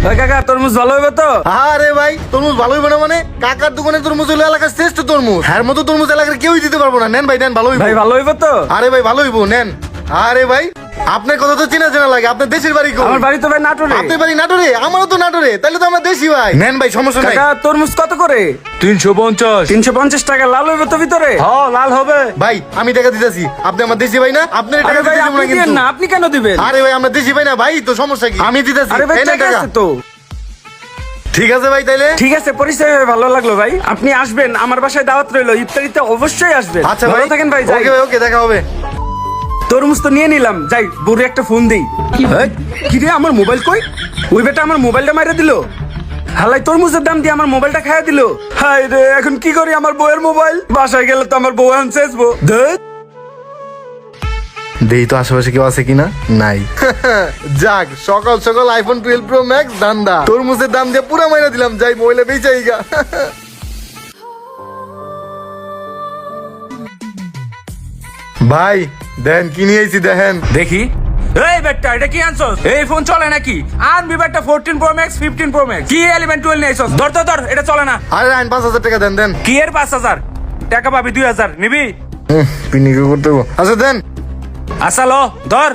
ওই কাকা তরমুজ ভালো হইবে তো? আরে ভাই তরমুজ ভালো হইবে না মানে? কাকার দোকানে তরমুজ হলো এলাকার শ্রেষ্ঠ তরমুজ। হ্যার মতো তরমুজ এলাকার কেউই দিতে পারবো না। নেন ভাই নেন, ভালো হইব। ভাই ভালো হইবে তো? আরে ভাই ভালো হইব, নেন। আরে ভাই আপনার কথা তো চেনা চেনা লাগে। আপনার দেশের বাড়ি কই? আমার বাড়ি তো ভাই নাটোরে। আপনার বাড়ি নাটোরে? আমারও তো নাটোরে, তাহলে তো আমরা দেশি ভাই। নেন ভাই, সমস্যা নাই। কাকা তরমুজ কত করে? 350। 350 টাকা। লাল হইবে তো ভিতরে? হ্যাঁ লাল হবে। ভাই আমি টাকা দিতেছি, আপনি আমার দেশি ভাই না? আপনার আরে টাকা ভাই দিতে আপনি না দিবেন কিন্তু। না, আপনি কেন দিবেন? আরে ভাই আমরা দেশি ভাই না ভাই, তো সমস্যা কি? আমি দিতেছি। আরে ভাই এই নেন টাকা টাকা। আছে তো। ঠিক আছে ভাই, তাইলে ঠিক আছে, পরিচয় হয়ে ভালো লাগলো ভাই। আপনি আসবেন, আমার বাসায় দাওয়াত রইলো, ইফতারিতে অবশ্যই আসবেন। আচ্ছা ভাই, ভালো থাকেন ভাই, যাই। ওকে ভাই, ওকে, দেখা হবে। তরমুজ তো নিয়ে নিলাম, যাই বুড়ি একটা ফোন দেই। কি রে, আমার মোবাইল কই? ওই বেটা আমার মোবাইলটা মাইরে দিল। হালাই তরমুজের দাম দিয়ে আমার মোবাইলটা খাইয়া দিল। হাই রে, এখন কি করি? আমার বউয়ের মোবাইল বাসায় গেলে তো আমার বউ আনছেসবো। দেই তো আশেপাশে কেউ আছে কিনা। নাই। যাক, সকাল সকাল আইফোন 12 প্রো ম্যাক্স ধান্দা। তরমুজের দাম দিয়ে পুরা মাইরা দিলাম, যাই মোবাইলে বেচাই গা। ভাই দেন কি নিয়ে আইছি দেখেন। দেখি। এই বেটা এটা কি আনছস? এই ফোন চলে নাকি? আনবি বেটা 14 Pro Max 15 Pro Max কি 11 12 নিয়ে আইছস? ধর ধর ধর, এটা চলে না। আরে আইন 5000 টাকা দেন দেন। কি এর 5000 টাকা পাবি? 2000 নিবি? পিনিকে করতে হবো। আচ্ছা দেন। আচ্ছা লো ধর।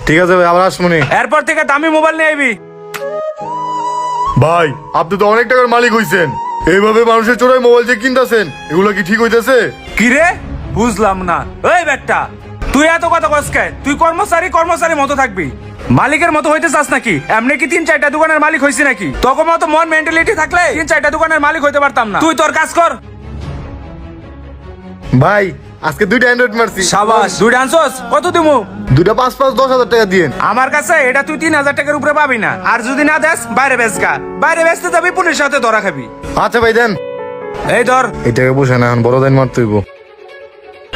ঠিক আছে ভাই, আবার আসমনি। এরপর থেকে দামি মোবাইল নিয়ে আইবি। ভাই আপনি তো অনেক টাকার মালিক হইছেন, এইভাবে মানুষের চোরাই মোবাইল যে কিনতেছেন, এগুলো কি ঠিক হইতেছে? কি রে বুঝলাম না। এই বেটা তুই এত কথা কস কে? তুই কর্মচারী মতো থাকবি, মালিকের মতো হইতে চাস নাকি? এমনি কি 3-4টা দোকানের মালিক হইছি নাকি? তোর মতো মন মেন্টালিটি থাকলে 3-4টা দোকানের মালিক হইতে পারতাম না। তুই তোর কাজ কর। ভাই আজকে দুইটা অ্যান্ড্রয়েড মারছি। সাবাস। দুইটা আনছস? কত দিমু? দুইটা 5-10,000 টাকা দিয়েন। আমার কাছে এটা তুই 3000 টাকার উপরে পাবি না। আর যদি না দেস বাইরে বেচগা। বাইরে বেচতে যাবি, পুলিশের সাথে ধরা খাবি। আচ্ছা ভাই দেন। এই ধর। এই টাকা বসে না, এখন বড় দান মারতে হইব।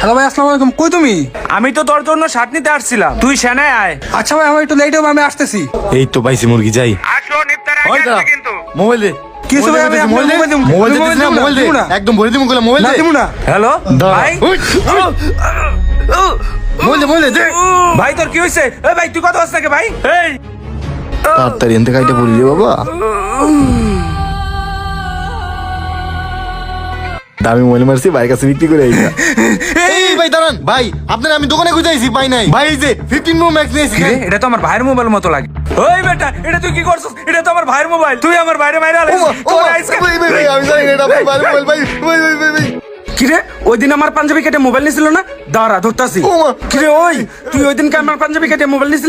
হ্যালো ভাই, আসসালামু আলাইকুম। কই তুমি? আমি তো তোর জন্য শার্ট নিতে আসছিলাম, তুই সেনায় আয়। আচ্ছা ভাই, আমার একটু লেট হবে, আমি আসতেছি। এই তো পাইছি মুরগি, যাই। আসো নিফতারে ওই দাঁড়া, কিন্তু। মোবাইল দে। কি হইছে ভাই? আমি মোবাইল দে, মোবাইল দিমু। মোবাইল দে, মোবাইল দিস না, দিমু না, মোবাইল দে। দিমু না। একদম ভরে দিমু গুলা, মোবাইল না দে। দিমু না। হ্যালো দাঁড়া। ভাই। উই, মোবাইল দে, মোবাইল দে, দে। ভাই তোর কি হইছে? এই ভাই তুই কথা হচ্ছে নাকি ভাই? এই তাড়াতাড়ি এনতে কাইটা পড়ি রে বাবা। দামি মোবাইল মারছি, ভাইয়ের কাছে বিক্রি করে আইছা। এই ভাই দাঁড়ান, ভাই আপনার আমি দোকানে খুঁজে আইছি, পাই নাই। ভাই এই যে 15 প্রো ম্যাক্স নিয়েছি। কি রে, এটা তো আমার ভাইয়ের মোবাইল মতো লাগে। ওই বেটা এটা তুই কি করছিস? এটা তো আমার ভাইয়ের মোবাইল, তুই আমার বাইরে মাইরা আলাইছিস। তোর আইসকা ভাই আমি জানি না, এটা আপনার ভাইয়ের মোবাইল। ভাই ভাই ভাই ভাই ভাই। কি রে, ওই দিন আমার পাঞ্জাবি কেটে মোবাইল নিছিল না? দাঁড়া ধরতাছি। ও মা। কি রে, ওই তুই ওই দিনকে আমার পাঞ্জাবি কেটে মোবাইল নিছিল